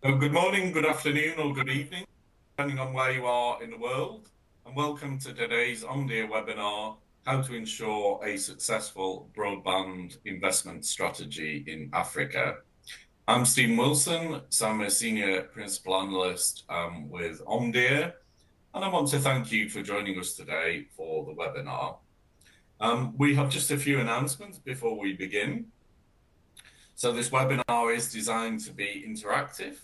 Good morning, good afternoon, or good evening, depending on where you are in the world. And welcome to today's OMDIA webinar, How to Ensure a Successful Broadband Investment Strategy in Africa. I'm Stephen Wilson, so I'm a Senior Principal Analyst with OMDIA, and I want to thank you for joining us today for the webinar. We have just a few announcements before we begin. So this webinar is designed to be interactive.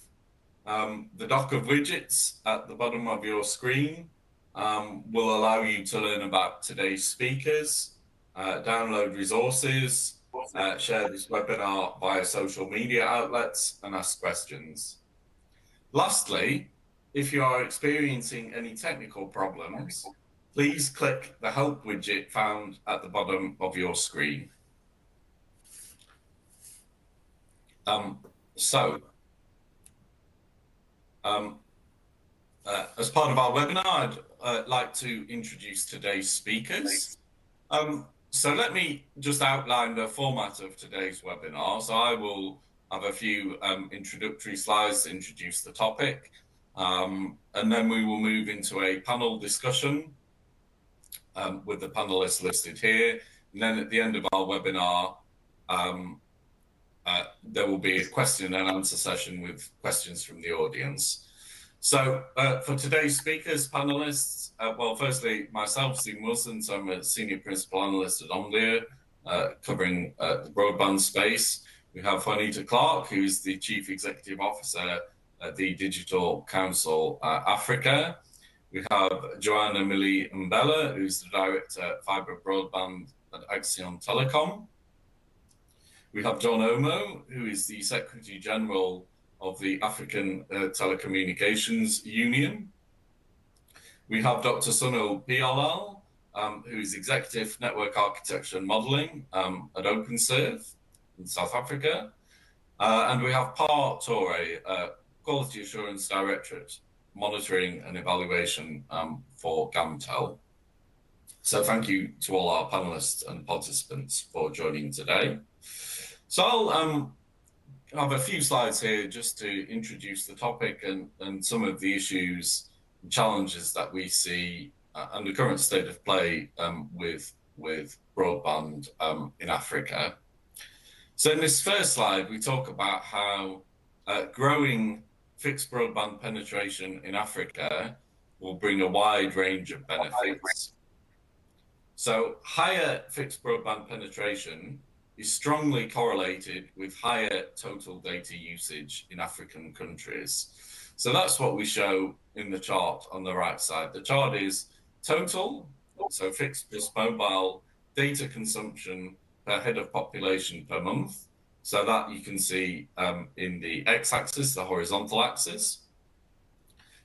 The dock of widgets at the bottom of your screen will allow you to learn about today's speakers, download resources, share this webinar via social media outlets, and ask questions. Lastly, if you are experiencing any technical problems, please click the help widget found at the bottom of your screen. As part of our webinar, I'd like to introduce today's speakers. So let me just outline the format of today's webinar. So I will have a few introductory slides to introduce the topic, and then we will move into a panel discussion with the panelists listed here. And then at the end of our webinar, there will be a question and answer session with questions from the audience. So for today's speakers, panelists, well, firstly, myself, Stephen Wilson, so I'm a Senior Principal Analyst at OMDIA, covering the broadband space. We have Juanita Clark, who's the Chief Executive Officer at the Digital Council Africa. We have Joanna Millie Mbella, who's the Director Fibre Broadband at Axion Telecom. We have John Omo, who is the Secretary General of the African Telecommunications Union. We have Dr. Sunil Pialal, who is Executive Network Architecture and Modeling at OpenServe in South Africa. And we have Pa Torre, Quality Assurance Directorate, Monitoring and Evaluation for GAMTEL. So thank you to all our panelists and participants for joining today. So I'll have a few slides here just to introduce the topic and some of the issues and challenges that we see and the current state of play with broadband in Africa. So in this first slide, we talk about how growing fixed broadband penetration in Africa will bring a wide range of benefits. So higher fixed broadband penetration is strongly correlated with higher total data usage in African countries. So that's what we show in the chart on the right side. The chart is total, so fixed plus mobile data consumption per head of population per month. So that you can see in the x-axis, the horizontal axis.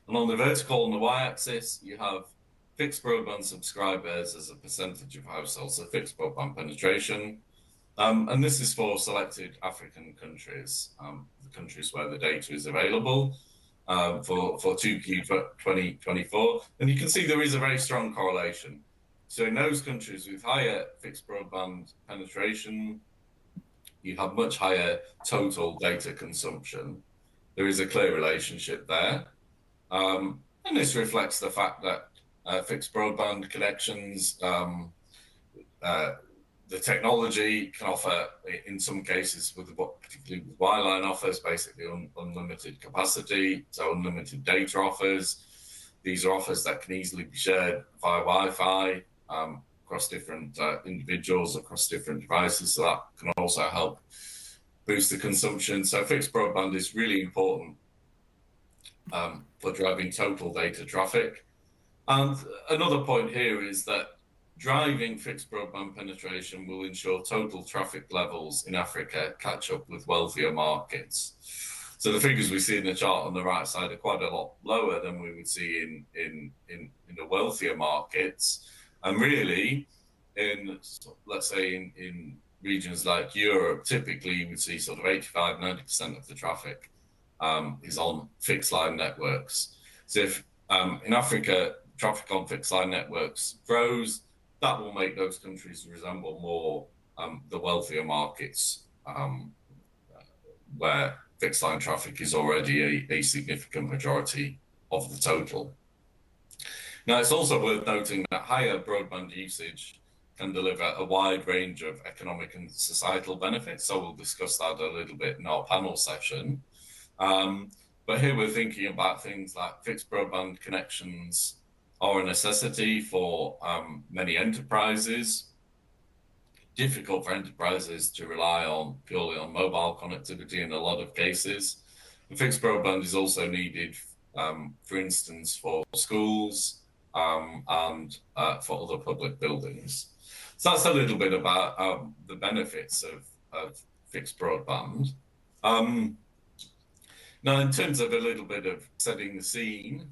And on the vertical and the y-axis, you have fixed broadband subscribers as a percentage of households, so fixed broadband penetration. And this is for selected African countries, the countries where the data is available for 2Q 2024. And you can see there is a very strong correlation. So in those countries with higher fixed broadband penetration, you have much higher total data consumption. There is a clear relationship there. And this reflects the fact that fixed broadband connections, the technology can offer, in some cases, particularly with wireline offers, basically unlimited capacity, so unlimited data offers. These are offers that can easily be shared via Wi-Fi across different individuals, across different devices. So that can also help boost the consumption. So fixed broadband is really important for driving total data traffic. And another point here is that driving fixed broadband penetration will ensure total traffic levels in Africa catch up with wealthier markets. So the figures we see in the chart on the right side are quite a lot lower than we would see in the wealthier markets. And really, let's say in regions like Europe, typically you would see sort of 85–90% of the traffic is on fixed line networks. So if in Africa, traffic on fixed line networks grows, that will make those countries resemble more the wealthier markets where fixed line traffic is already a significant majority of the total. Now, it's also worth noting that higher broadband usage can deliver a wide range of economic and societal benefits. So we'll discuss that a little bit in our panel session. But here we're thinking about things like fixed broadband connections are a necessity for many enterprises. Difficult for enterprises to rely on purely on mobile connectivity in a lot of cases. And fixed broadband is also needed, for instance, for schools and for other public buildings. So that's a little bit about the benefits of fixed broadband. Now, in terms of a little bit of setting the scene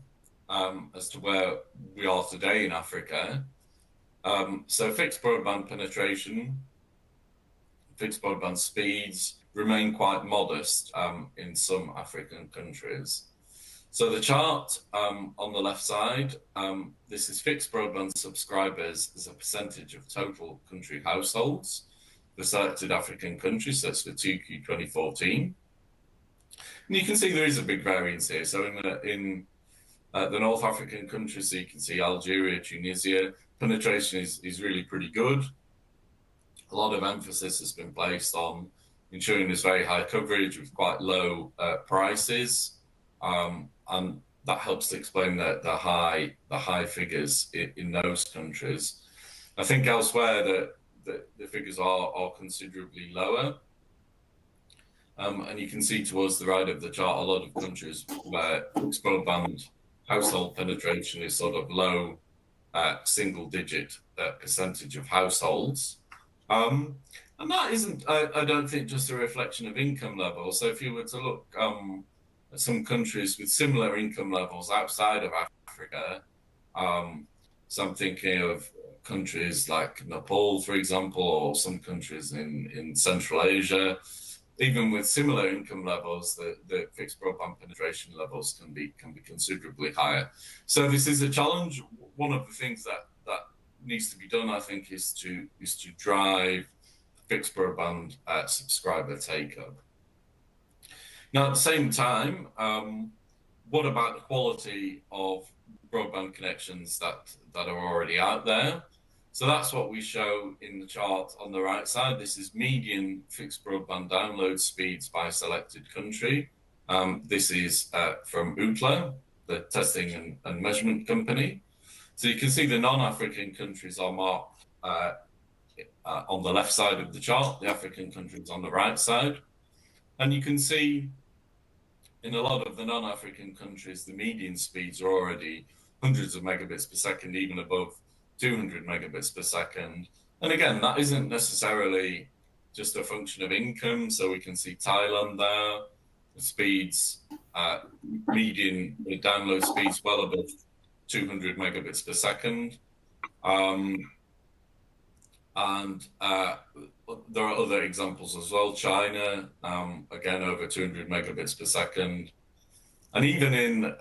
as to where we are today in Africa, so fixed broadband penetration, fixed broadband speeds remain quite modest in some African countries. So the chart on the left side, this is fixed broadband subscribers as a percentage of total country households for selected African countries. So that's for 2Q 2014. And you can see there is a big variance here. So in the North African countries, so you can see Algeria, Tunisia, penetration is really pretty good. A lot of emphasis has been placed on ensuring there's very high coverage with quite low prices. And that helps to explain the high figures in those countries. I think elsewhere the figures are considerably lower. And you can see towards the right of the chart a lot of countries where fixed broadband household penetration is sort of low single-digit percentage of households. And that isn't, I don't think, just a reflection of income levels. So if you were to look at some countries with similar income levels outside of Africa, so I'm thinking of countries like Nepal, for example, or some countries in Central Asia, even with similar income levels, the fixed broadband penetration levels can be considerably higher. So this is a challenge. One of the things that needs to be done, I think, is to drive fixed broadband subscriber take-up. Now, at the same time, what about the quality of broadband connections that are already out there? So that's what we show in the chart on the right side. This is median fixed broadband download speeds by selected country. This is from UTLA, the testing and measurement company. So you can see the non-African countries are marked on the left side of the chart, the African countries on the right side. And you can see in a lot of the non-African countries, the median speeds are already hundreds of megabits per second, even above 200 megabits per second. And again, that isn't necessarily just a function of income. So we can see Thailand there, the speeds, median download speeds well above 200 megabits per second. And there are other examples as well. China, again, over 200 megabits per second. And even in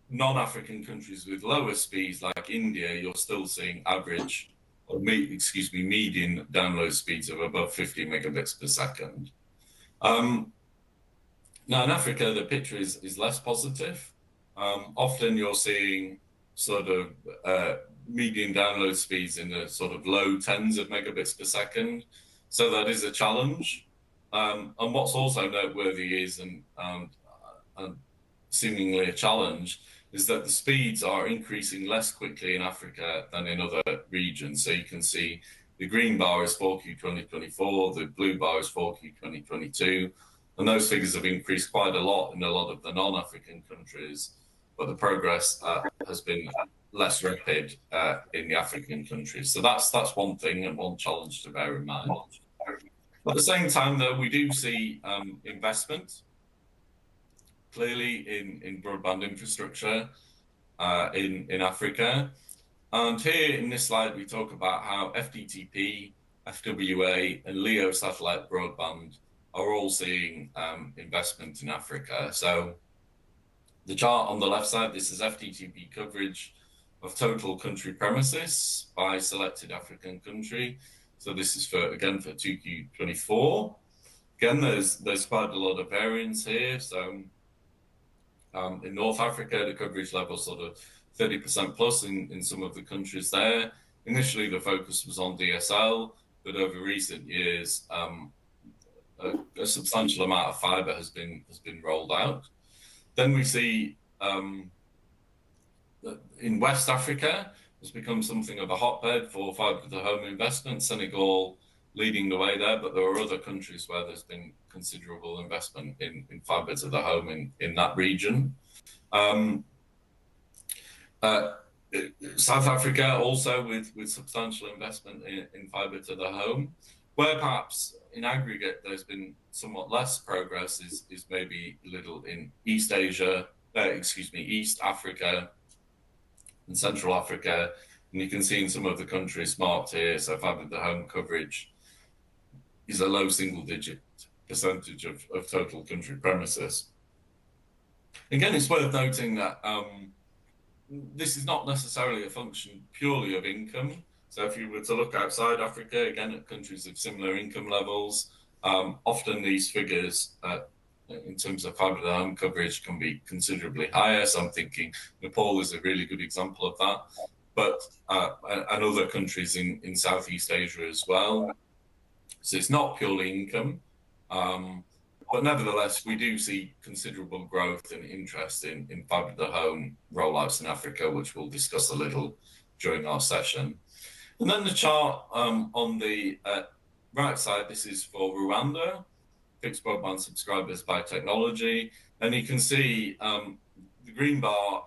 non-African countries with lower speeds like India, you're still seeing average, or median download speeds of above 50 megabits per second. Now in Africa, the picture is less positive. Often you're seeing sort of median download speeds in the sort of low tens of megabits per second. So that is a challenge. And what's also noteworthy is, and seemingly a challenge, is that the speeds are increasing less quickly in Africa than in other regions. So you can see the green bar is 4Q 2024, the blue bar is 4Q 2022, and those figures have increased quite a lot in a lot of the non-African countries, but the progress has been less rapid in the African countries. So that's one thing and one challenge to bear in mind. At the same time, though, we do see investment clearly in broadband infrastructure in Africa. And here in this slide, we talk about how FTTP, FWA, and LEO satellite broadband are all seeing investment in Africa. So the chart on the left side, this is FTTP coverage of total country premises by selected African country. So this is again for 2Q24. Again, there's quite a lot of variance here. So in North Africa, the coverage level sort of 30% plus in some of the countries there. Initially, the focus was on DSL, but over recent years, a substantial amount of fiber has been rolled out. Then we see in West Africa, it's become something of a hotbed for fiber to the home investment. Senegal leading the way there, but there are other countries where there's been considerable investment in fiber to the home in that region. South Africa also with substantial investment in fiber to the home, where perhaps in aggregate there's been somewhat less progress is maybe a little in East Africa and Central Africa. And you can see in some of the countries marked here, so fiber to the home coverage is a low single-digit percentage of total country premises. Again, it's worth noting that this is not necessarily a function purely of income. So if you were to look outside Africa, again, at countries of similar income levels, often these figures in terms of fiber to the home coverage can be considerably higher. So I'm thinking Nepal is a really good example of that, but and other countries in Southeast Asia as well. So it's not purely income, but nevertheless, we do see considerable growth and interest in fiber to the home rollouts in Africa, which we'll discuss a little during our session. And then the chart on the right side, this is for Rwanda, fixed broadband subscribers by technology. And you can see the green bar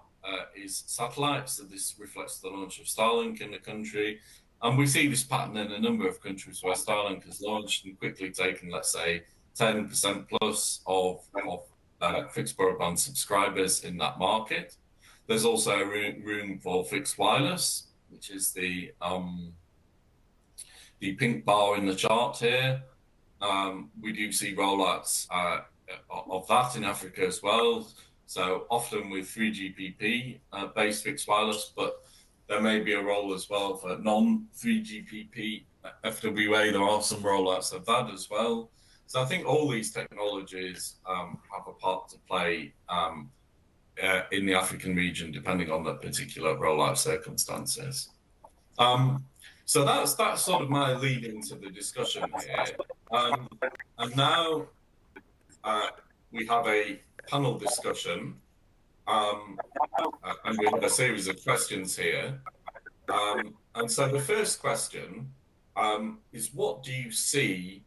is satellite, so this reflects the launch of Starlink in the country. And we see this pattern in a number of countries where Starlink has launched and quickly taken, let's say, 10% plus of fixed broadband subscribers in that market. There's also room for fixed wireless, which is the pink bar in the chart here. We do see rollouts of that in Africa as well. So often with 3GPP based fixed wireless, but there may be a role as well for non-3GPP FWA. There are some rollouts of that as well. So I think all these technologies have a part to play in the African region, depending on the particular rollout circumstances. So that's sort of my lead into the discussion here. And now we have a panel discussion, and we have a series of questions here. And so the first question is, what do you see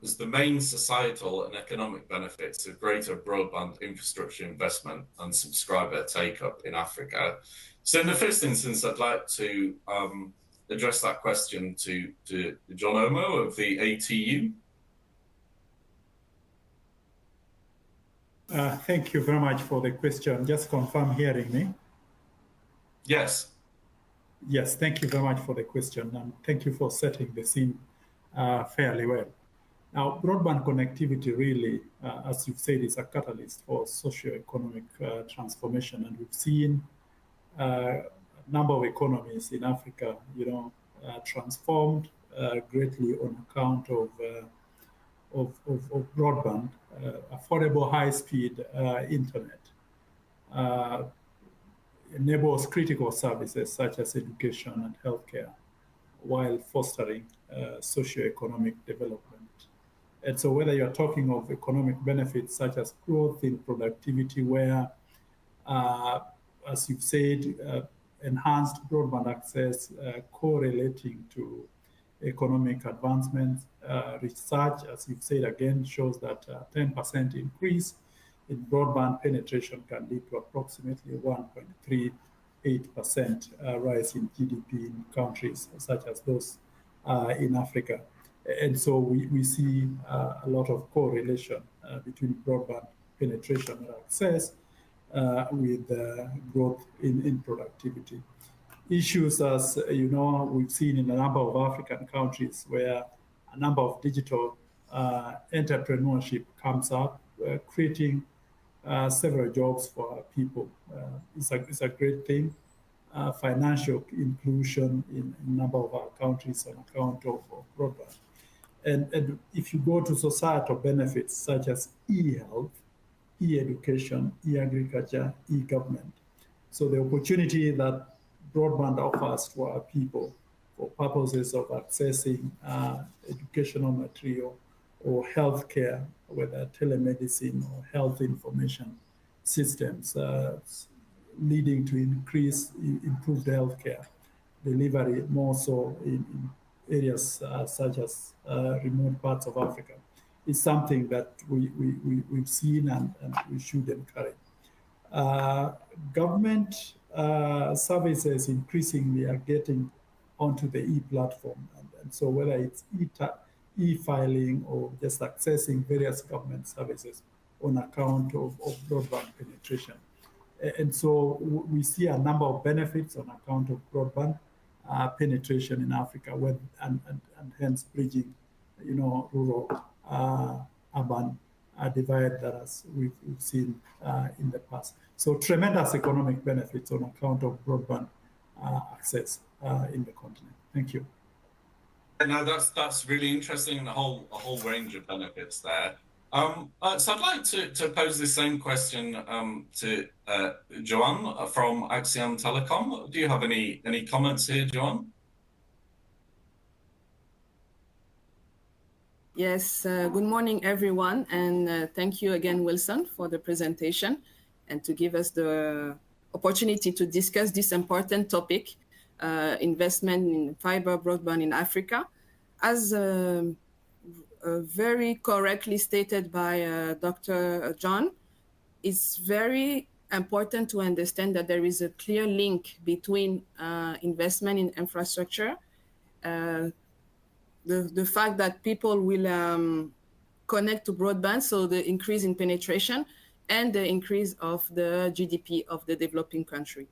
as the main societal and economic benefits of greater broadband infrastructure investment and subscriber take-up in Africa? So in the first instance, I'd like to address that question to John Omo of the ATU. Thank you very much for the question. Just confirm hearing me. Yes. Yes, thank you very much for the question, and thank you for setting the scene fairly well. Now, broadband connectivity really, as you've said, is a catalyst for socio-economic transformation, and we've seen a number of economies in Africa, transformed greatly on account of broadband, affordable high-speed internet, enables critical services such as education and healthcare, while fostering socio-economic development. And so whether you're talking of economic benefits such as growth in productivity, where, as you've said, enhanced broadband access correlating to economic advancements, research, as you've said again, shows that 10% increase in broadband penetration can lead to approximately 1.38% rise in GDP in countries such as those in Africa. And so we see a lot of correlation between broadband penetration and access with growth in productivity. Issues, as you know, we've seen in a number of African countries where a number of digital entrepreneurship comes up, creating several jobs for our people. It's a great thing. Financial inclusion in a number of our countries on account of broadband. And if you go to societal benefits such as e-health, e-education, e-agriculture, e-government, so the opportunity that broadband offers to our people for purposes of accessing educational material or healthcare, whether telemedicine or health information systems, leading to improved healthcare delivery, more so in areas such as remote parts of Africa, is something that we've seen and we should encourage. Uh, Government services increasingly are getting onto the e-platform. And so whether it's e-filing or just accessing various government services on account of broadband penetration. And so we see a number of benefits on account of broadband penetration in Africa, and hence bridging, rural urban divide that we've seen in the past. So tremendous economic benefits on account of broadband access in the continent. Thank you. No, that's really interesting, and a whole range of benefits there. So I'd like to pose the same question to Joan from Axiom Telecom. Do you have any comments here, Joan? Yes, good morning, everyone, and thank you again, Wilson, for the presentation and to give us the opportunity to discuss this important topic, investment in fiber broadband in Africa. As very correctly stated by Dr. John, it's very important to understand that there is a clear link between investment in infrastructure, the fact that people will connect to broadband, so the increase in penetration and the increase of the GDP of the developing country.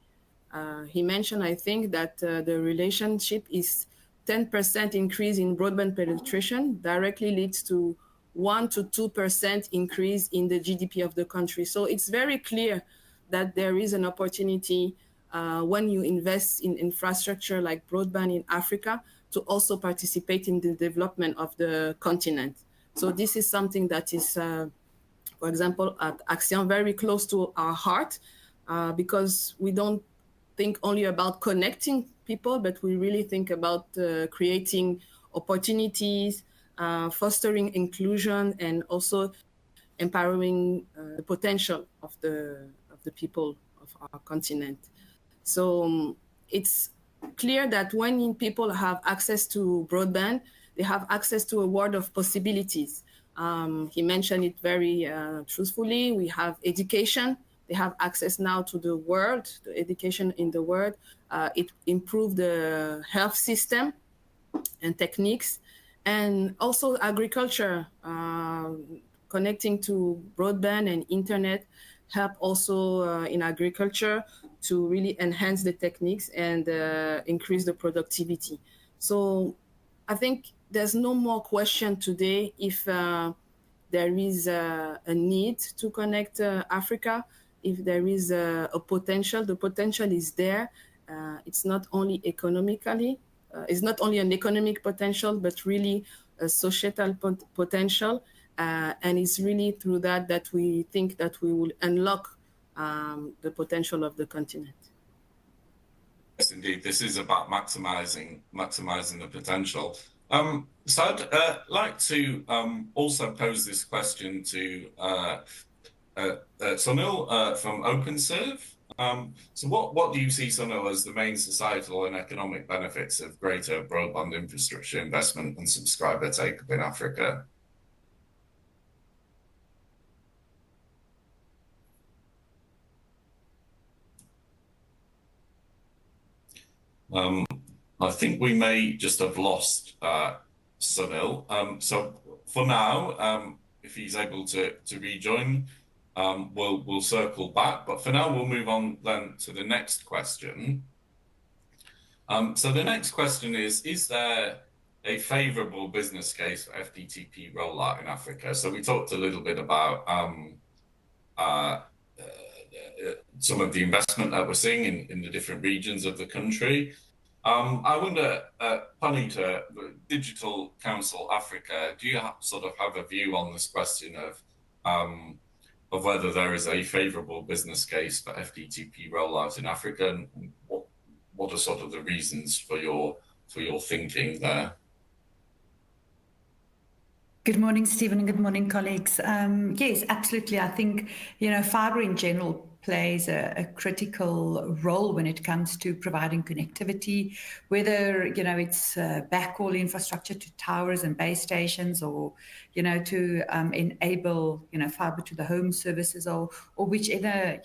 He mentioned, I think, that the relationship is 10% increase in broadband penetration directly leads to 1 to 2% increase in the GDP of the country. So it's very clear that there is an opportunity when you invest in infrastructure like broadband in Africa to also participate in the development of the continent. So this is something that is, for example, at Axiom, very close to our heart, because we don't think only about connecting people, but we really think about creating opportunities, fostering inclusion, and also empowering the potential of the people of our continent. So it's clear that when people have access to broadband, they have access to a world of possibilities. He mentioned it very truthfully. We have education. They have access now to the world, the education in the world. It improved the health system and techniques, and also agriculture. Connecting to broadband and internet help also in agriculture to really enhance the techniques and increase the productivity. So I think there's no more question today if there is a need to connect Africa, if there is a potential. The potential is there. It's not only economically, it's not only an economic potential, but really a societal potential. And it's really through that we think that we will unlock the potential of the continent. Yes, indeed. This is about maximizing the potential. So I'd like to also pose this question to Sunil from OpenServe. So what do you see, Sunil, as the main societal and economic benefits of greater broadband infrastructure investment and subscriber take-up in Africa? I think we may just have lost Sunil. So for now, if he's able to rejoin, we'll circle back. But for now, we'll move on then to the next question. So the next question is there a favorable business case for FTTP rollout in Africa? So we talked a little bit about some of the investment that we're seeing in the different regions of the country. I wonder, Panita, Digital Council Africa, do you sort of have a view on this question of whether there is a favourable business case for FTTP rollout in Africa, and what are sort of the reasons for your thinking there? Good morning, Stephen, and good morning, colleagues. Yes, absolutely. I think, fibre in general plays a critical role when it comes to providing connectivity, whether, it's backhaul infrastructure to towers and base stations, or, to enable, fibre to the home services, or whichever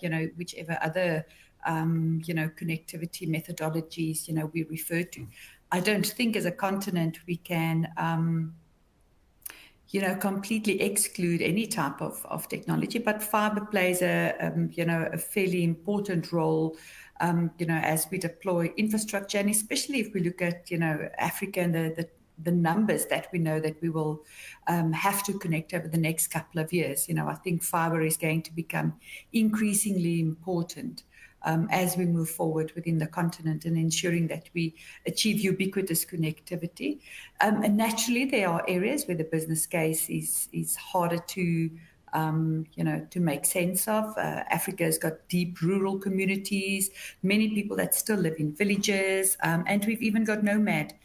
other, connectivity methodologies, we refer to. I don't think as a continent we can, completely exclude any type of technology, but fibre plays a fairly important role, as we deploy infrastructure, and especially if we look at, Africa and the numbers that we know that we will have to connect over the next couple of years. I think fibre is going to become increasingly important as we move forward within the continent, and ensuring that we achieve ubiquitous connectivity. And naturally, there are areas where the business case is harder to make sense of. Africa has got deep rural communities, many people that still live in villages, and we've even got nomad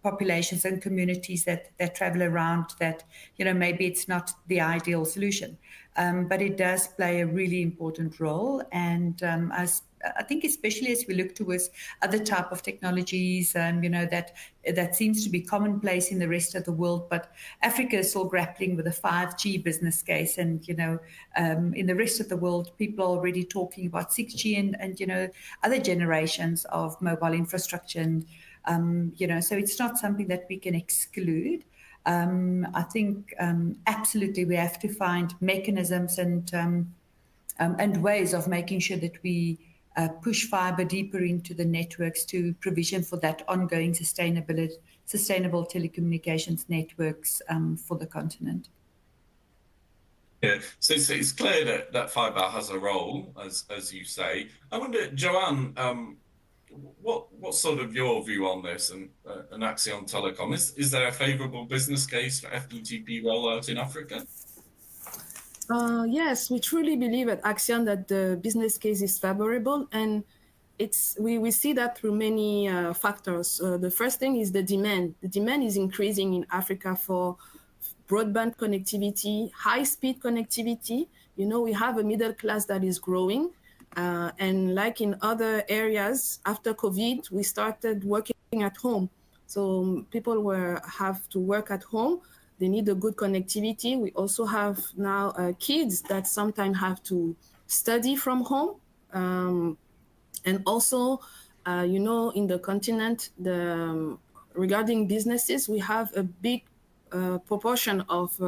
populations and communities that travel around, that, maybe it's not the ideal solution. But it does play a really important role. And I think especially as we look towards other type of technologies, that seems to be commonplace in the rest of the world, but Africa is still grappling with a 5G business case. And, in the rest of the world, people are already talking about 6G and other generations of mobile infrastructure. And, so it's not something that we can exclude. I think absolutely we have to find mechanisms and ways of making sure that we push fibre deeper into the networks to provision for that ongoing sustainable telecommunications networks for the continent. Yeah, so it's clear that fibre has a role, as you say. I wonder, Joanne, what's sort of your view on this and Axion Telecom? Is there a favourable business case for FTTP rollout in Africa? Yes, we truly believe at Axion that the business case is favorable, and we see that through many factors. The first thing is the demand. The demand is increasing in Africa for broadband connectivity, high-speed connectivity. We have a middle class that is growing. And like in other areas, after COVID, we started working at home. So people have to work at home. They need a good connectivity. We also have now kids that sometimes have to study from home. And also, in the continent, regarding businesses, we have a big proportion of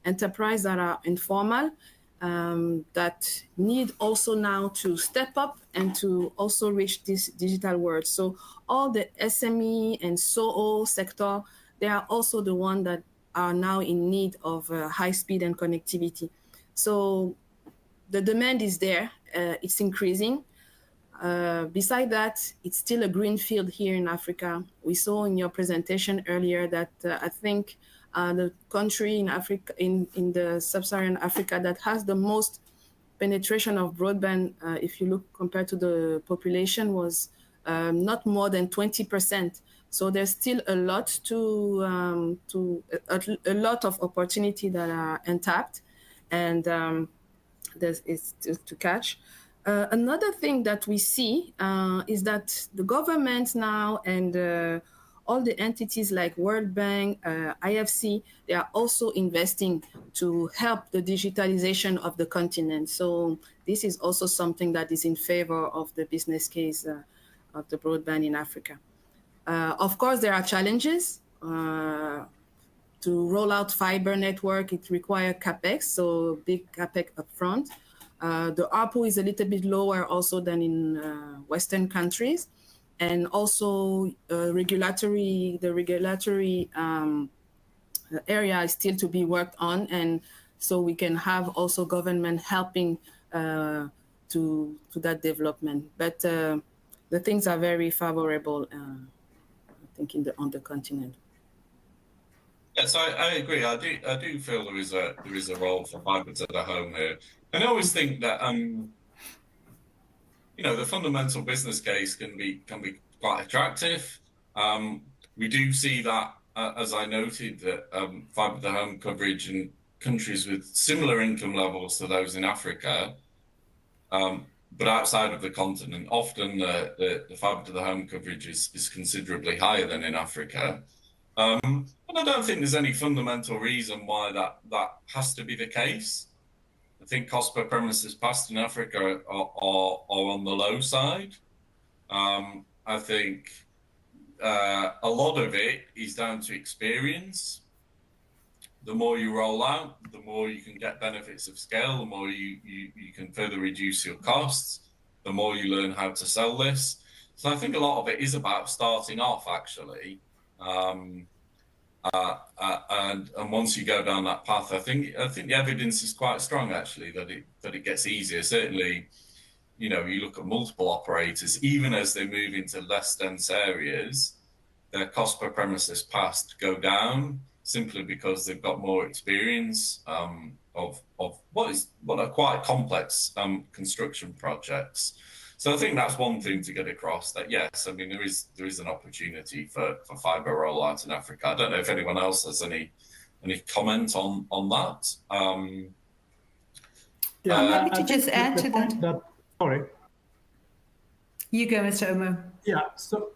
enterprise that are informal, that need also now to step up and to also reach this digital world. So all the SME and SOHO sector, they are also the ones that are now in need of high speed and connectivity. So the demand is there, it's increasing. Beside that, it's still a green field here in Africa. We saw in your presentation earlier that I think the country in Africa, in the sub-Saharan Africa, that has the most penetration of broadband, if you look compared to the population, was not more than 20%. So there's still a lot a lot of opportunity that are untapped, and there's to catch. Another thing that we see is that the government now and all the entities like World Bank, IFC, they are also investing to help the digitalization of the continent. So this is also something that is in favor of the business case of the broadband in Africa. Of course, there are challenges. To roll out fiber network, it requires CapEx, so big CapEx upfront. The ARPU is a little bit lower also than in Western countries. And also the regulatory area is still to be worked on. And so we can have also government helping to that development. But the things are very favorable, I think, on the continent. Yes, I agree. I do feel there is a role for fibre to the home here, and I always think that the fundamental business case can be quite attractive. We do see that, as I noted, that fibre to the home coverage in countries with similar income levels to those in Africa, but outside of the continent, often the fibre to the home coverage is considerably higher than in Africa. And I don't think there's any fundamental reason why that has to be the case. I think cost per premises passed in Africa are on the low side. I think a lot of it is down to experience. The more you roll out, the more you can get benefits of scale, the more you can further reduce your costs, the more you learn how to sell this. So I think a lot of it is about starting off, actually. And once you go down that path, I think the evidence is quite strong, actually, that it gets easier. Certainly, you look at multiple operators, even as they move into less dense areas, their cost per premises passed go down simply because they've got more experience of what are quite complex construction projects. So I think that's one thing to get across, that yes, I mean, there is an opportunity for fibre rollout in Africa. I don't know if anyone else has any comment on that. I'm happy to just add to that. Sorry. You go, Mr. Omo. Yeah. So,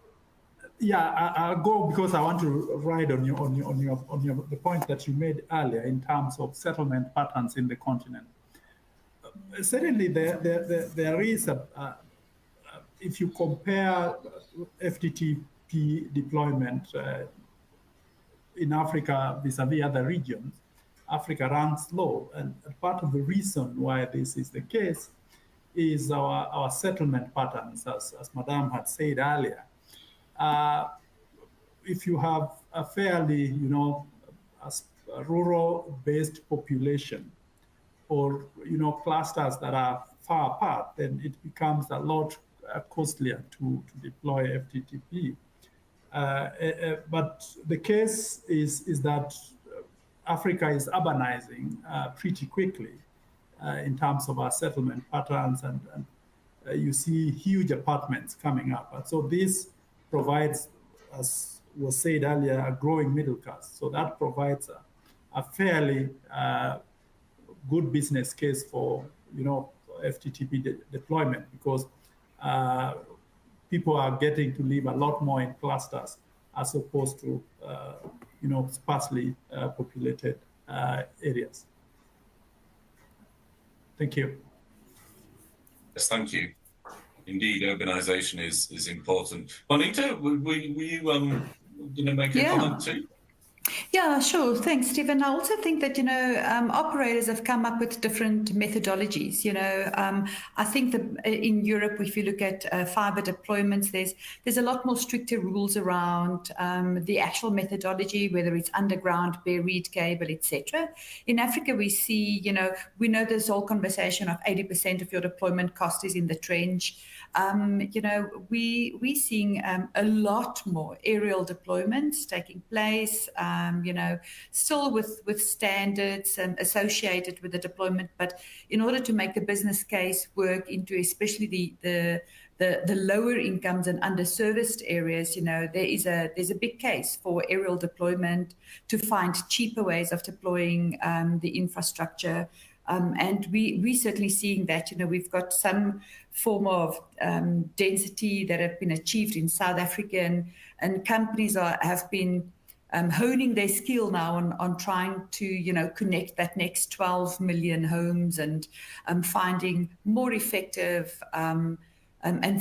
I'll go because I want to ride on the point that you made earlier in terms of settlement patterns in the continent. Certainly, there is if you compare FTTP deployment in Africa vis-a-vis other regions, Africa ranks low. And part of the reason why this is the case is our settlement patterns, as Madame had said earlier. If you have a fairly, a rural-based population, or clusters that are far apart, then it becomes a lot costlier to deploy FTTP. But the case is that Africa is urbanizing pretty quickly in terms of our settlement patterns, and you see huge apartments coming up. And so this provides, as was said earlier, a growing middle class. So that provides a fairly good business case for FTTP deployment, because people are getting to live a lot more in clusters as opposed to sparsely populated areas. Thank you. Yes, thank you. Indeed, urbanization is important. Juanita, were you going to make a comment too? Yeah, sure. Thanks, Stephen. I also think that, operators have come up with different methodologies. I think that in Europe, if you look at fiber deployments, there's a lot more stricter rules around the actual methodology, whether it's underground, buried cable, etc. In Africa, we see, we know this whole conversation of 80% of your deployment cost is in the trench. We're seeing a lot more aerial deployments taking place, still with standards associated with the deployment. But in order to make the business case work into especially the lower incomes and underserviced areas, there's a big case for aerial deployment to find cheaper ways of deploying the infrastructure. And we're certainly seeing that, we've got some form of density that have been achieved in South Africa, and companies have been honing their skill now on trying to, connect that next 12 million homes, and finding more effective and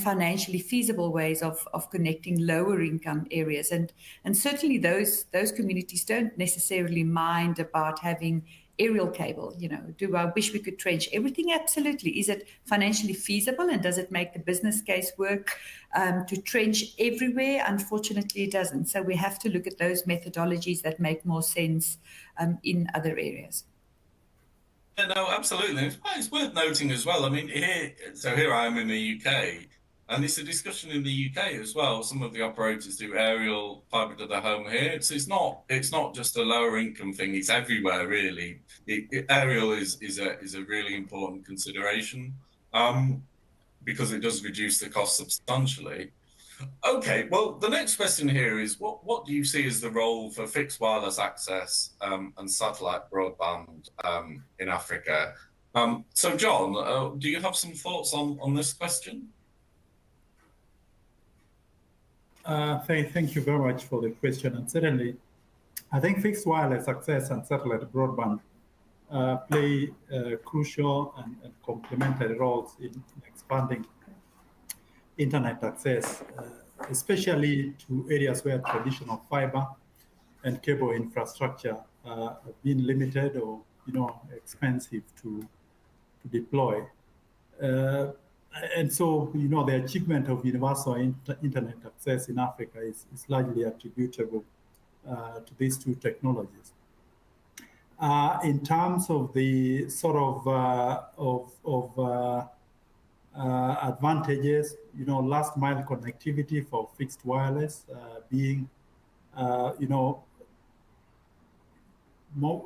financially feasible ways of connecting lower income areas. And certainly those communities don't necessarily mind about having aerial cable. Do I wish we could trench everything? Absolutely. Is it financially feasible, and does it make the business case work to trench everywhere? Unfortunately, it doesn't. So we have to look at those methodologies that make more sense in other areas. Yeah, no, absolutely. It's worth noting as well. I mean, here I am in the UK, And it's a discussion in the UK as well. Some of the operators do aerial fibre to the home here. It's not just a lower income thing. It's everywhere really. Aerial is a really important consideration because it does reduce the cost substantially. Okay, well, the next question here is what do you see as the role for fixed wireless access and satellite broadband in Africa? So, John, do you have some thoughts on this question? Thank you very much for the question. And certainly, I think fixed wireless access and satellite broadband play crucial and complementary roles in expanding internet access, especially to areas where traditional fiber and cable infrastructure have been limited or expensive to deploy. And so, the achievement of universal internet access in Africa is largely attributable to these two technologies. In terms of the sort of advantages, last mile connectivity for fixed wireless being,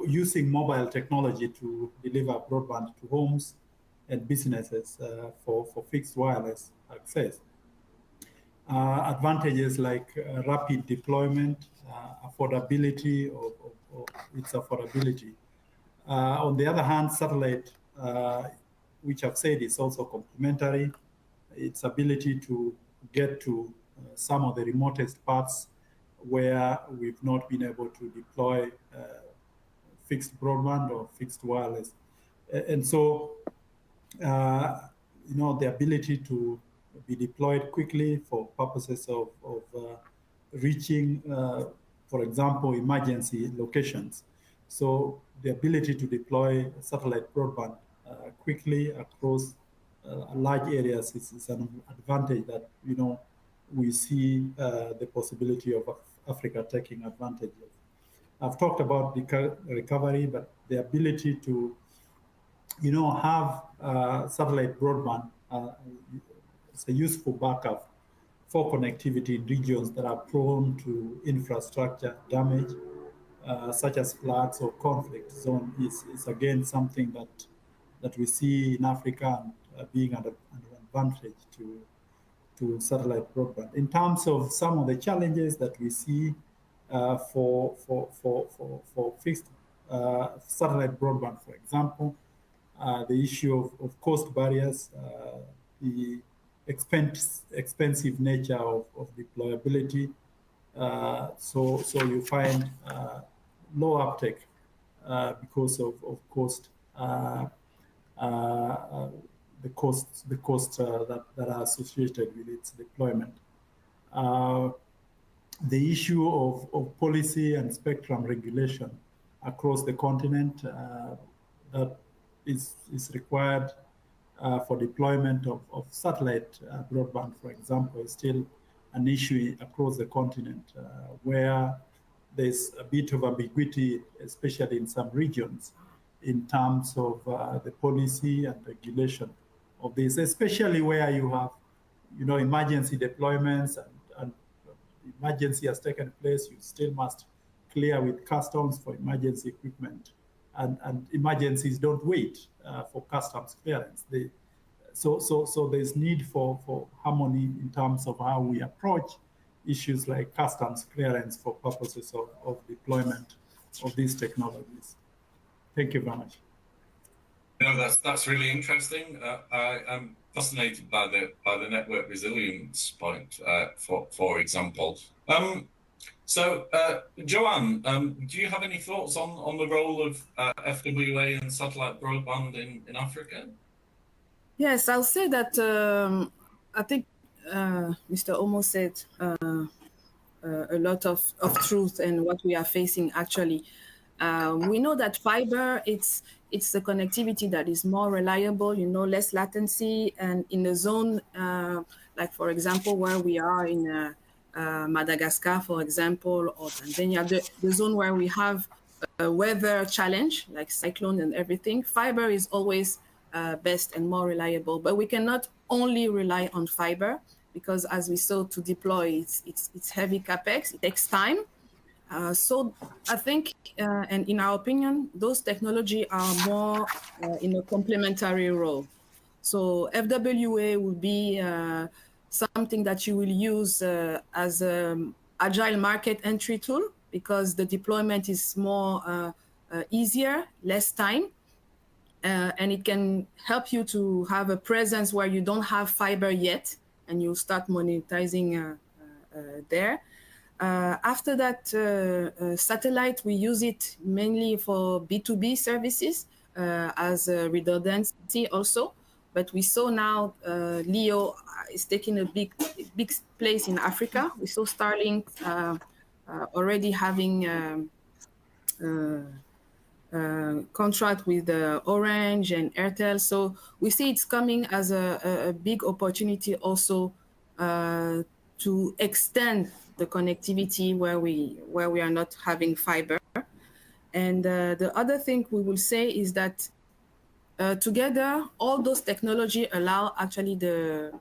using mobile technology to deliver broadband to homes and businesses for fixed wireless access. Advantages like rapid deployment, affordability of its affordability. On the other hand, satellite, which I've said is also complementary, its ability to get to some of the remotest parts where we've not been able to deploy fixed broadband or fixed wireless. And so, the ability to be deployed quickly for purposes of reaching, for example, emergency locations. So the ability to deploy satellite broadband quickly across large areas is an advantage that, we see the possibility of Africa taking advantage of. I've talked about the recovery, but the ability to, have satellite broadband is a useful backup for connectivity in regions that are prone to infrastructure damage, such as floods or conflict zone, is again something that we see in Africa and being an advantage to satellite broadband. In terms of some of the challenges that we see for fixed satellite broadband, for example, the issue of cost barriers, the expensive nature of deployability. So you find low uptake because of cost, the costs that are associated with its deployment. The issue of policy and spectrum regulation across the continent that is required for deployment of satellite broadband, for example, is still an issue across the continent where there's a bit of ambiguity, especially in some regions, in terms of the policy and regulation of this, especially where you have, emergency deployments and emergency has taken place, you still must clear with customs for emergency equipment. And emergencies don't wait for customs clearance. So there's need for harmony in terms of how we approach issues like customs clearance for purposes of deployment of these technologies. Thank you very much. That's really interesting. I'm fascinated by the network resilience point, for example. So, Joanne, do you have any thoughts on the role of FWA and satellite broadband in Africa? Yes, I'll say that I think Mr. Omo said a lot of truth and what we are facing actually. We know that fiber, it's the connectivity that is more reliable, less latency, and in a zone, like for example, where we are in Madagascar, for example, or Tanzania, the zone where we have a weather challenge, like cyclone and everything, fiber is always best and more reliable. But we cannot only rely on fiber, because as we saw, to deploy, it's heavy capex, it takes time. So I think, and in our opinion, those technology are more in a complementary role. So FWA will be something that you will use as an agile market entry tool, because the deployment is more easier, less time, and it can help you to have a presence where you don't have fiber yet, and you start monetizing there. After that, satellite, we use it mainly for B2B services as a redundancy also. But we saw now LEO is taking a big place in Africa. We saw Starlink already having contract with Orange and Airtel. So we see it's coming as a big opportunity also to extend the connectivity where we are not having fiber. And the other thing we will say is that together, all those technology allow actually the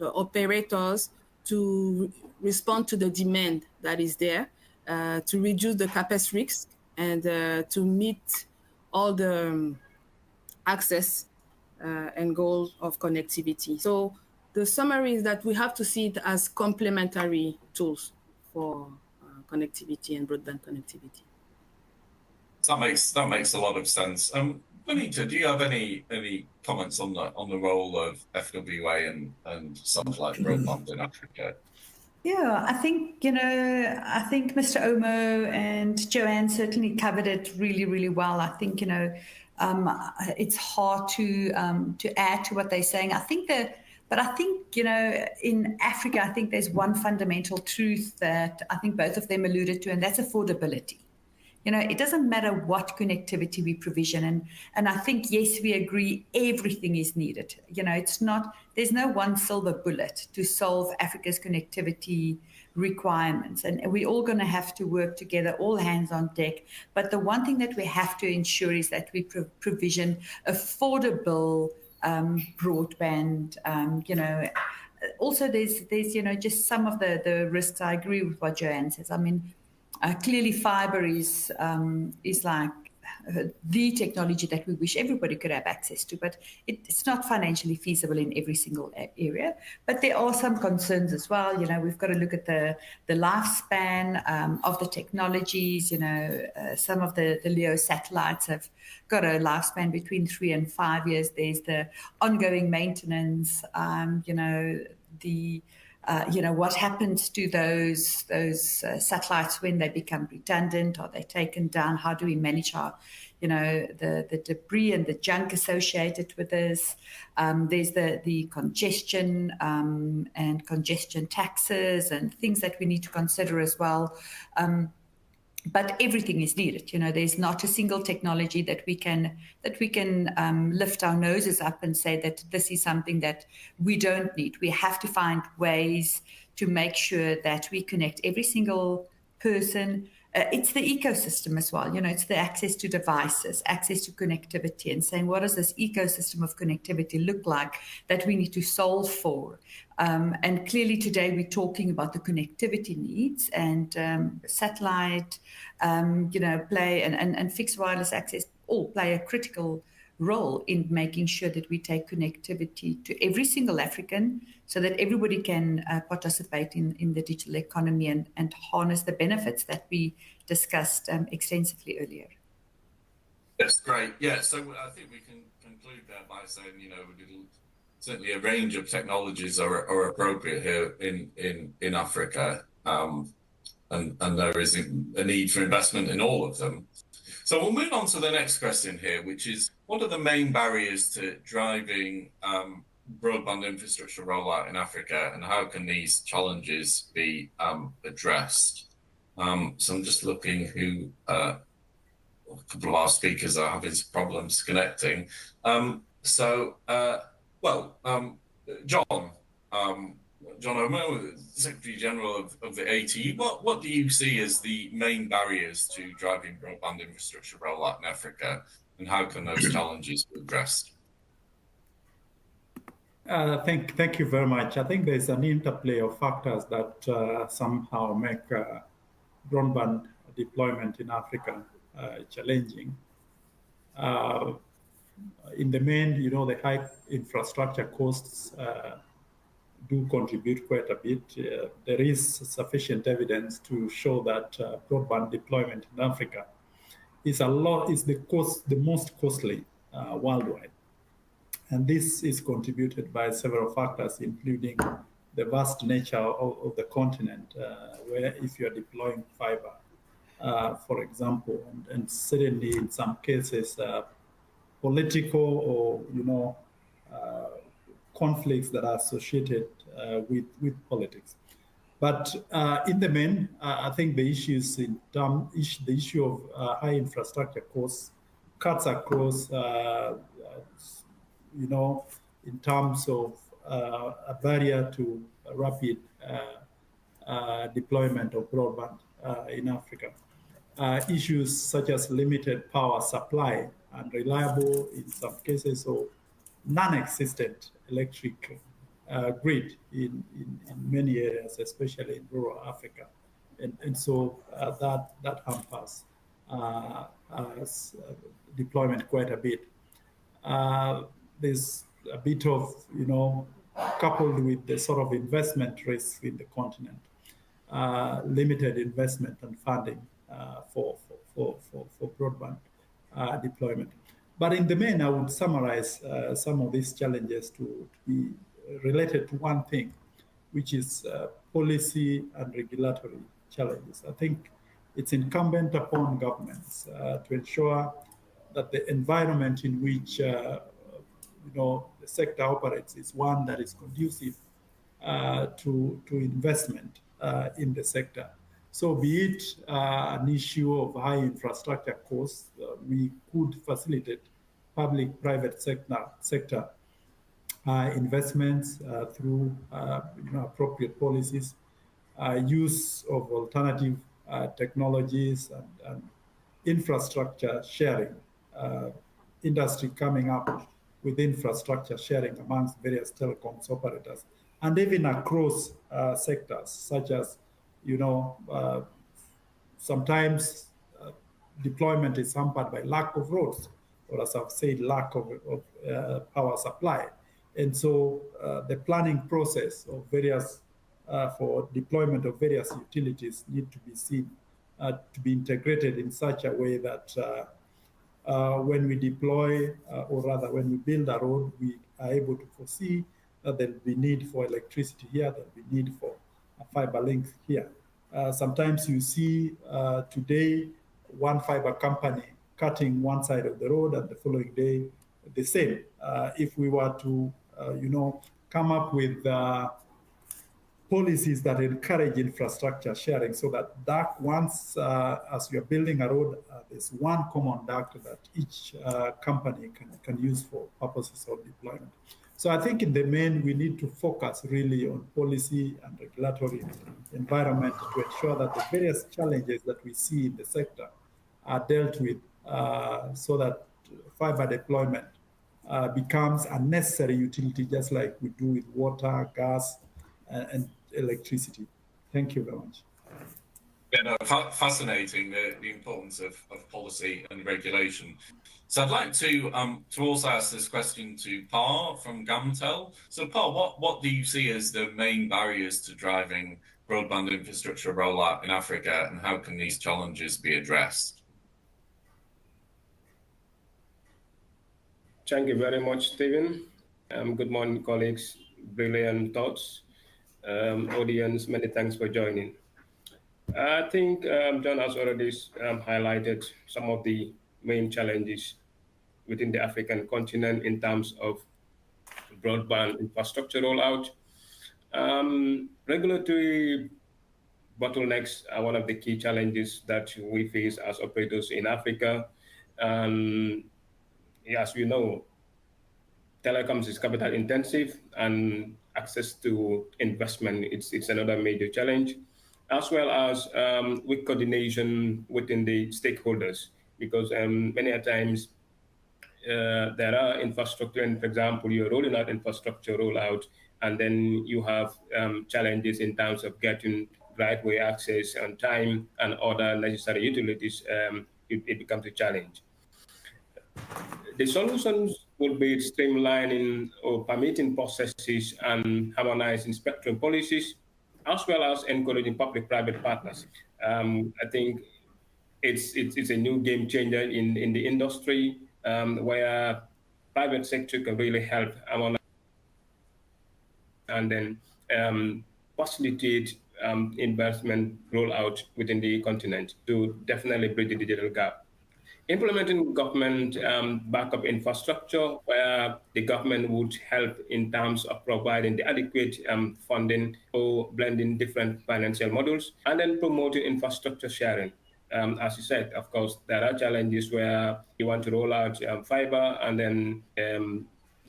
operators to respond to the demand that is there, to reduce the CapEx risk, and to meet all the access and goals of connectivity. So the summary is that we have to see it as complementary tools for connectivity and broadband connectivity. That makes a lot of sense. Bonita, do you have any comments on the role of FWA and satellite broadband in Africa? Yeah, I think Mr. Omo and Joanne certainly covered it really, really well. I think it's hard to add to what they're saying. But I think in Africa, I think there's one fundamental truth that I think both of them alluded to, and that's affordability. It doesn't matter what connectivity we provision, and I think, yes, we agree everything is needed. There's no one silver bullet to solve Africa's connectivity requirements, and we're all going to have to work together, all hands on deck. But the one thing that we have to ensure is that we provision affordable broadband. Also there's just some of the risks. I agree with what Joanne says. I mean, clearly fiber is like the technology that we wish everybody could have access to, but it's not financially feasible in every single area. But there are some concerns as well. We've got to look at the lifespan of the technologies. Some of the LEO satellites have got a lifespan between 3 and 5 years. There's the ongoing maintenance, what happens to those satellites when they become redundant? Are they taken down? How do we manage the debris and the junk associated with this? There's the congestion and congestion taxes and things that we need to consider as well. But everything is needed. There's not a single technology that we can lift our noses up and say that this is something that we don't need. We have to find ways to make sure that we connect every single person. It's the ecosystem as well. It's the access to devices, access to connectivity, and saying, what does this ecosystem of connectivity look like that we need to solve for? And clearly today we're talking about the connectivity needs, and satellite, play and fixed wireless access all play a critical role in making sure that we take connectivity to every single African, so that everybody can participate in the digital economy and harness the benefits that we discussed extensively earlier. That's great. Yeah, so I think we can conclude that by saying, certainly a range of technologies are appropriate here in Africa, and there is a need for investment in all of them. So we'll move on to the next question here, which is, what are the main barriers to driving broadband infrastructure rollout in Africa, and how can these challenges be addressed? So I'm just looking who a couple of our speakers are having some problems connecting. John Omo, Secretary General of the ATE, what do you see as the main barriers to driving broadband infrastructure rollout in Africa, and how can those challenges be addressed? Thank you very much. I think there's an interplay of factors that somehow make broadband deployment in Africa challenging. In the main, the high infrastructure costs do contribute quite a bit. There is sufficient evidence to show that broadband deployment in Africa is the most costly worldwide. And this is contributed by several factors, including the vast nature of the continent, where if you're deploying fiber, for example, and certainly in some cases, political or conflicts that are associated with politics. But in the main, I think the the issue of high infrastructure costs cuts across, in terms of a barrier to rapid deployment of broadband in Africa. Issues such as limited power supply and reliable, in some cases, or non-existent electric grid in many areas, especially in rural Africa. And so that hampers deployment quite a bit. There's a bit of, coupled with the sort of investment risk in the continent, limited investment and funding for broadband deployment. But in the main, I would summarize some of these challenges to be related to one thing, which is policy and regulatory challenges. I think it's incumbent upon governments to ensure that the environment in which the sector operates is one that is conducive to investment in the sector. So be it an issue of high infrastructure costs, we could facilitate public-private sector investments through appropriate policies, use of alternative technologies and infrastructure sharing, industry coming up with infrastructure sharing amongst various telecoms operators, and even across sectors such as, sometimes deployment is hampered by lack of roads, or as I've said, lack of power supply. And so the planning process of various, for deployment of various utilities need to be seen to be integrated in such a way that when we deploy, or rather when we build a road, we are able to foresee that there will be need for electricity here, there will be need for a fiber link here. Sometimes you see today one fiber company cutting one side of the road, and the following day the same. If we were to, come up with policies that encourage infrastructure sharing, so that once, as you're building a road, there's one common duct that each company can use for purposes of deployment. So I think in the main, we need to focus really on policy and regulatory environment to ensure that the various challenges that we see in the sector are dealt with, so that fiber deployment becomes a necessary utility, just like we do with water, gas, and electricity. Thank you very much. Yeah, no, fascinating, the importance of policy and regulation. So I'd like to also ask this question to Pa from Gamtel. So Pa, what do you see as the main barriers to driving broadband infrastructure rollout in Africa, and how can these challenges be addressed? Thank you very much, Stephen. Good morning, colleagues. Brilliant thoughts. Audience, many thanks for joining. I think John has already highlighted some of the main challenges within the African continent in terms of broadband infrastructure rollout. Regulatory bottlenecks are one of the key challenges that we face as operators in Africa. As we know, telecoms is capital intensive, and access to investment, it's another major challenge, as well as with coordination within the stakeholders, because many a times there are infrastructure, and for example, you're rolling out infrastructure rollout, and then you have challenges in terms of getting right-way access on time and other necessary utilities, it becomes a challenge. The solutions would be streamlining or permitting processes and harmonizing spectrum policies, as well as encouraging public-private partnerships. I think it's a new game changer in the industry, where private sector can really help harmonize and then facilitate investment rollout within the continent to definitely bridge the digital gap. Implementing government backup infrastructure, where the government would help in terms of providing the adequate funding or blending different financial models, and then promoting infrastructure sharing. As you said, of course, there are challenges where you want to roll out fiber and then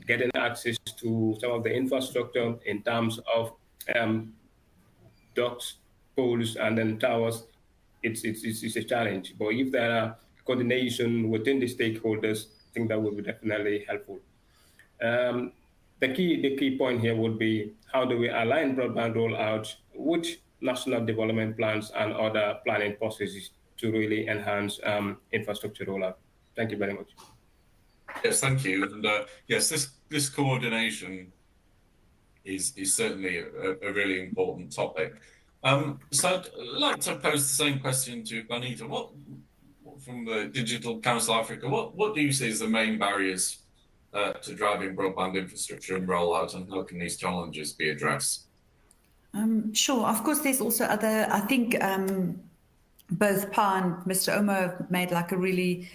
getting access to some of the infrastructure in terms of ducts, poles, and then towers. It's a challenge. But if there are coordination within the stakeholders, I think that would be definitely helpful. The key point here would be, how do we align broadband rollout with national development plans and other planning processes to really enhance infrastructure rollout? Thank you very much. Yes, thank you. And yes, this coordination is certainly a really important topic. So I'd like to pose the same question to Bonita. What from the Digital Council Africa, what do you see as the main barriers to driving broadband infrastructure and rollout, and how can these challenges be addressed? Sure. Of course, there's also other, I think both Pa and Mr. Omo have made like a really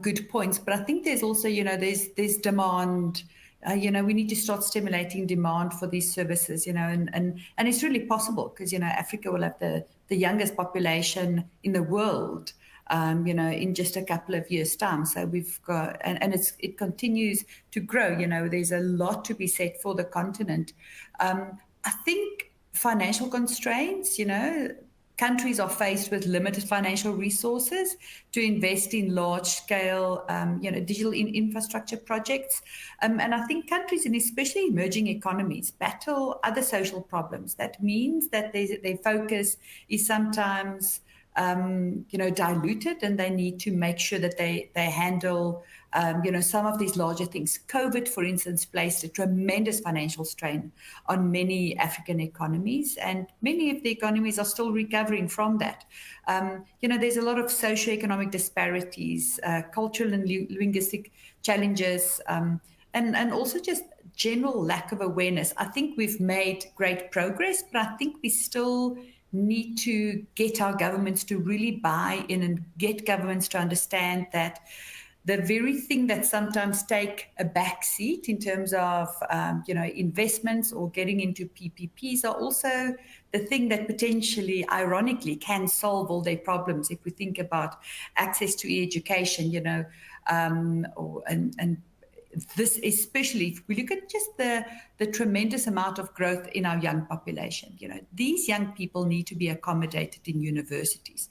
good points, but I think there's also, there's demand. We need to start stimulating demand for these services, and it's really possible because, Africa will have the youngest population in the world, in just a couple of years' time. So we've got, and it continues to grow. There's a lot to be said for the continent. I think financial constraints, countries are faced with limited financial resources to invest in large-scale, digital infrastructure projects. And I think countries, and especially emerging economies, battle other social problems. That means that their focus is sometimes diluted, and they need to make sure that they handle, some of these larger things. COVID, for instance, placed a tremendous financial strain on many African economies, and many of the economies are still recovering from that. There's a lot of socioeconomic disparities, cultural and linguistic challenges, and also just general lack of awareness. I think we've made great progress, but I think we still need to get our governments to really buy in and get governments to understand that the very thing that sometimes take a back seat in terms of, investments or getting into PPPs are also the thing that potentially, ironically, can solve all their problems. If we think about access to education, and this, especially if we look at just the tremendous amount of growth in our young population, these young people need to be accommodated in universities.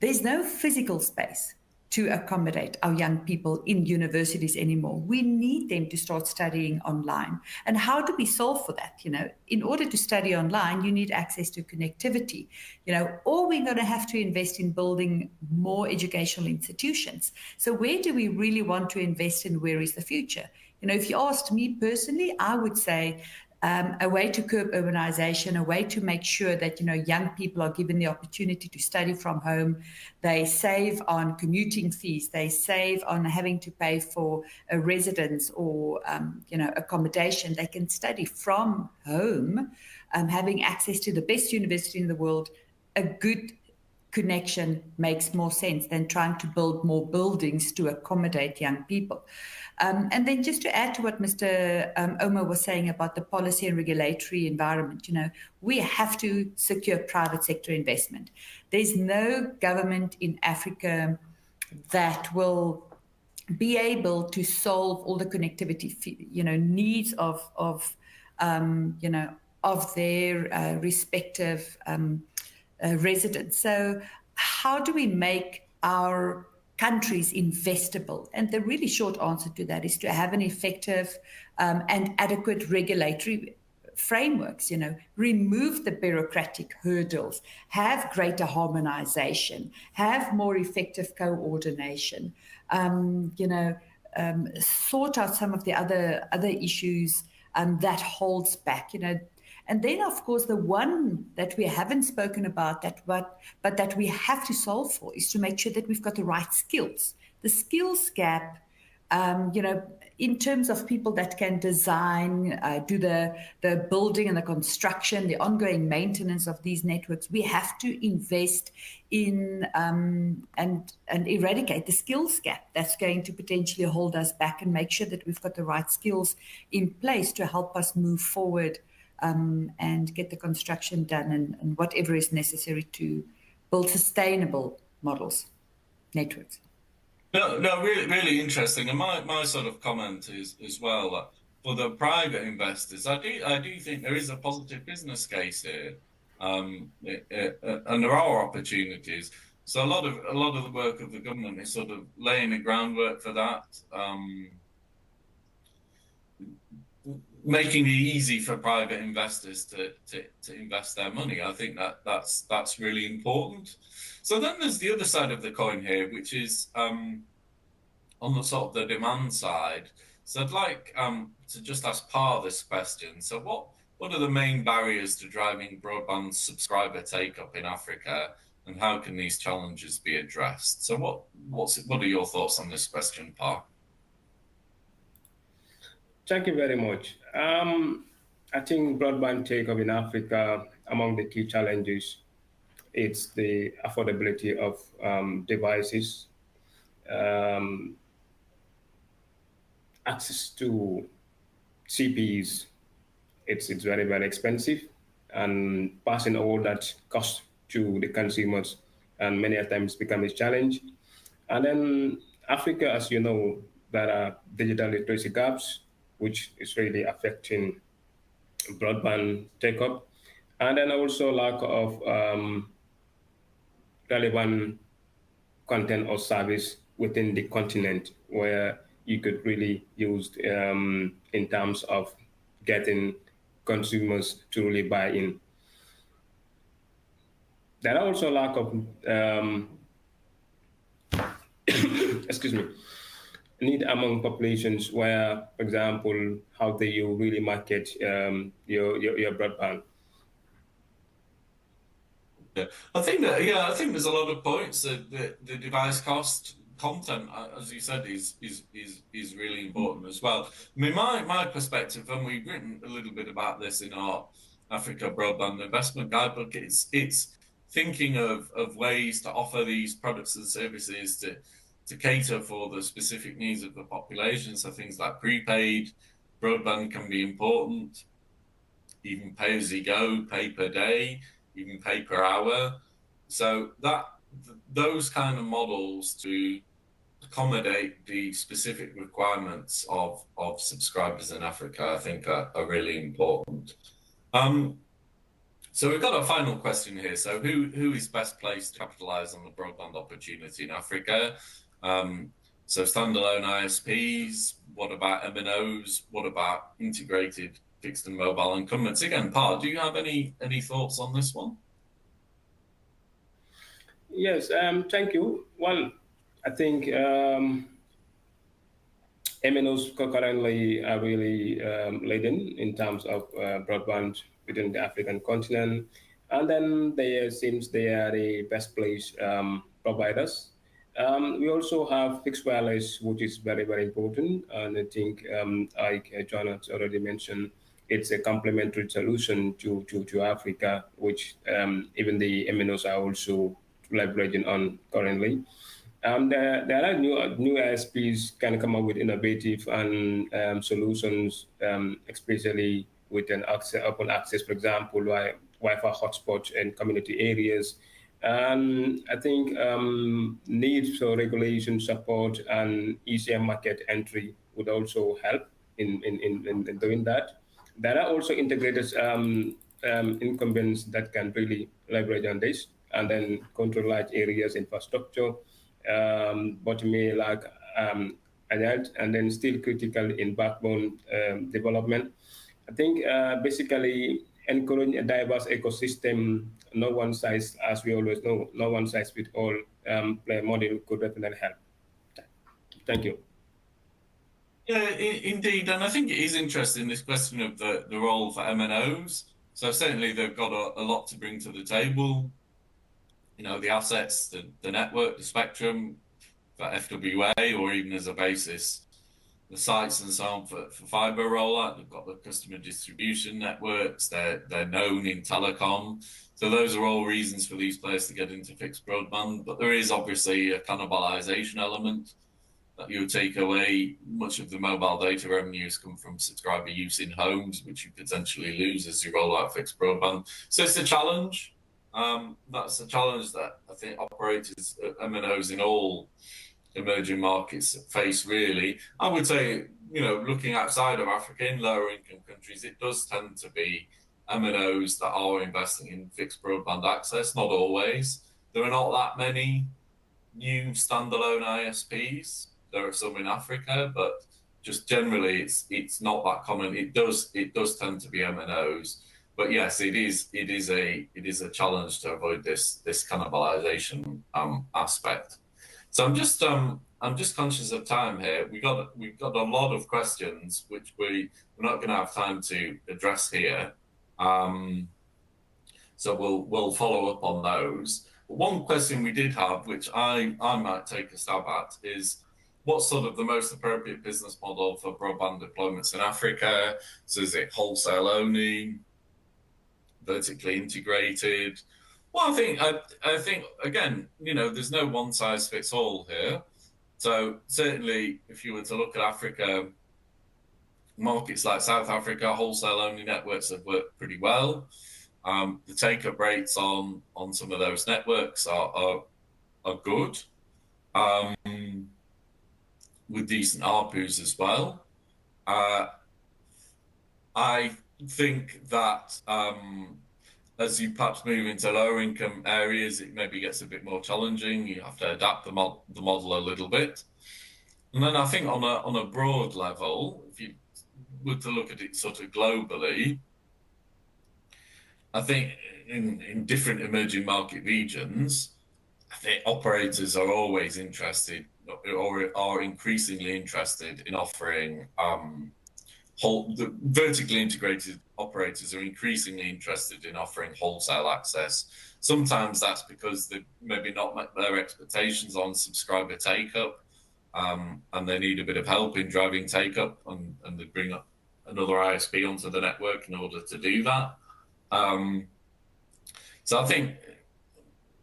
There's no physical space to accommodate our young people in universities anymore. We need them to start studying online. And how do we solve for that? In order to study online, you need access to connectivity, or we're going to have to invest in building more educational institutions. So where do we really want to invest in? Where is the future? If you asked me personally, I would say a way to curb urbanization, a way to make sure that, young people are given the opportunity to study from home. They save on commuting fees. They save on having to pay for a residence or, accommodation. They can study from home, having access to the best university in the world. A good connection makes more sense than trying to build more buildings to accommodate young people. And then just to add to what Mr. Omo was saying about the policy and regulatory environment, we have to secure private sector investment. There's no government in Africa that will be able to solve all the connectivity, needs of their respective residents. So how do we make our countries investable? And the really short answer to that is to have an effective and adequate regulatory frameworks, remove the bureaucratic hurdles, have greater harmonization, have more effective coordination, sort out some of the other issues that holds back, And then, of course, the one that we haven't spoken about, but that we have to solve for, is to make sure that we've got the right skills. The skills gap, in terms of people that can design, do the building and the construction, the ongoing maintenance of these networks, we have to invest in and eradicate the skills gap that's going to potentially hold us back, and make sure that we've got the right skills in place to help us move forward and get the construction done and whatever is necessary to build sustainable models, networks. No, really, really interesting. And my sort of comment is as well that for the private investors, I do think there is a positive business case here, and there are opportunities. So a lot of the work of the government is sort of laying the groundwork for that. Making it easy for private investors to invest their money. I think that's really important. So then there's the other side of the coin here, which is on the sort of the demand side. So I'd like to just ask part of this question. So what are the main barriers to driving broadband subscriber take-up in Africa, and how can these challenges be addressed? So what are your thoughts on this question, Pa? Thank you very much. I think broadband take-up in Africa, among the key challenges, it's the affordability of devices, access to CPEs. It's very, very expensive, and passing all that cost to the consumers, and many times becomes a challenge. And then Africa, as you know, there are digital literacy gaps, which is really affecting broadband take-up. And then also lack of relevant content or service within the continent, where you could really use in terms of getting consumers to really buy in. There are also lack of, excuse me, need among populations where, for example, how do you really market your broadband? Yeah, I think there's a lot of points. The device cost, content, as you said, is really important as well. I mean, my perspective, and we've written a little bit about this in our Africa Broadband Investment Guidebook, it's thinking of ways to offer these products and services to cater for the specific needs of the population. So things like prepaid broadband can be important, even pay as you go, pay per day, even pay per hour. So those kind of models to accommodate the specific requirements of subscribers in Africa, I think are really important. So we've got a final question here. So who is best placed to capitalize on the broadband opportunity in Africa? So standalone ISPs, what about MNOs? What about integrated fixed and mobile incumbents? Again, Pa, do you have any thoughts on this one? Yes, thank you. Well, I think MNOs currently are really leading in terms of broadband within the African continent. And then seems they are the best placed providers. We also have fixed wireless, which is very, very important. And I think, like John has already mentioned, it's a complementary solution to Africa, which even the MNOs are also leveraging on currently. There are new ISPs can come up with innovative and solutions, especially with an open access, for example, Wi-Fi hotspots in community areas. And I think needs for regulation support and easier market entry would also help in doing that. There are also integrated incumbents that can really leverage on this and then control large areas infrastructure but may lack adult and then still critical in backbone development. I think basically encouraging a diverse ecosystem, no one size, as we always know, no one size fits all play model could definitely help. Thank you. Yeah, indeed. And I think it is interesting, this question of the role for MNOs. So certainly they've got a lot to bring to the table. You know, the assets, the network, the spectrum for FWA, or even as a basis, the sites and so on for fiber rollout. They've got the customer distribution networks. They're known in telecom. So those are all reasons for these players to get into fixed broadband. But there is obviously a cannibalization element that you would take away. Much of the mobile data revenues come from subscriber use in homes, which you potentially lose as you roll out fixed broadband. So it's a challenge. That's a challenge that I think operators, MNOs in all emerging markets face, really. I would say, you know, looking outside of Africa, in lower income countries, it does tend to be MNOs that are investing in fixed broadband access, not always. There are not that many new standalone ISPs. There are some in Africa, but just generally it's not that common. It does tend to be MNOs. But yes, it is a challenge to avoid this cannibalization aspect. So I'm just conscious of time here. We've got a lot of questions which we're not going to have time to address here. So we'll follow up on those. But one question we did have, which I might take a stab at, is what's sort of the most appropriate business model for broadband deployments in Africa? So is it wholesale only, vertically integrated? Well, I think again, you know, there's no one size fits all here. So certainly, if you were to look at Africa, markets like South Africa, wholesale only networks have worked pretty well. The take-up rates on some of those networks are good, with decent ARPUs as well. I think that as you perhaps move into lower income areas, it maybe gets a bit more challenging. You have to adapt the model a little bit. And then I think on a broad level, if you were to look at it sort of globally, I think in different emerging market regions, I think operators are always interested, or are increasingly interested in offering the vertically integrated operators are increasingly interested in offering wholesale access. Sometimes that's because they've maybe not met their expectations on subscriber take-up, and they need a bit of help in driving take-up, and they bring up another ISP onto the network in order to do that. So I think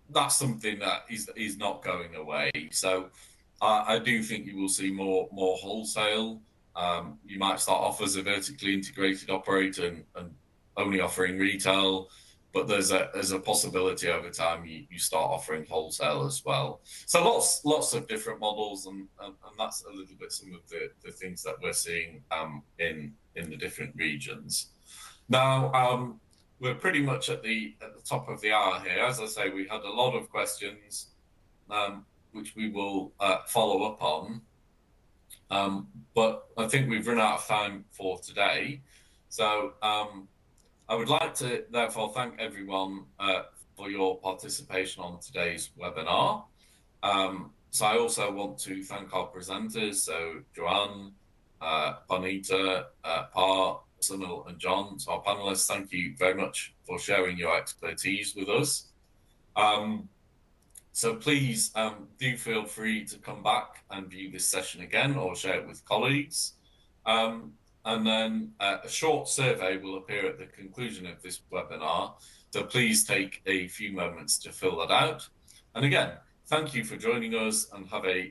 that's something that is not going away. So I do think you will see more wholesale. You might start off as a vertically integrated operator and only offering retail, but there's a possibility over time you start offering wholesale as well. So lots of different models, and that's a little bit some of the things that we're seeing in the different regions. Now we're pretty much at the top of the hour here. As I say, we had a lot of questions, which we will follow up on. But I think we've run out of time for today. So I would like to therefore thank everyone for your participation on today's webinar. So I also want to thank our presenters, so Joanne, Panita, Pa, Sunil and John. So our panelists, thank you very much for sharing your expertise with us. So please do feel free to come back and view this session again or share it with colleagues. And then a short survey will appear at the conclusion of this webinar. So please take a few moments to fill that out. And again, thank you for joining us, and have a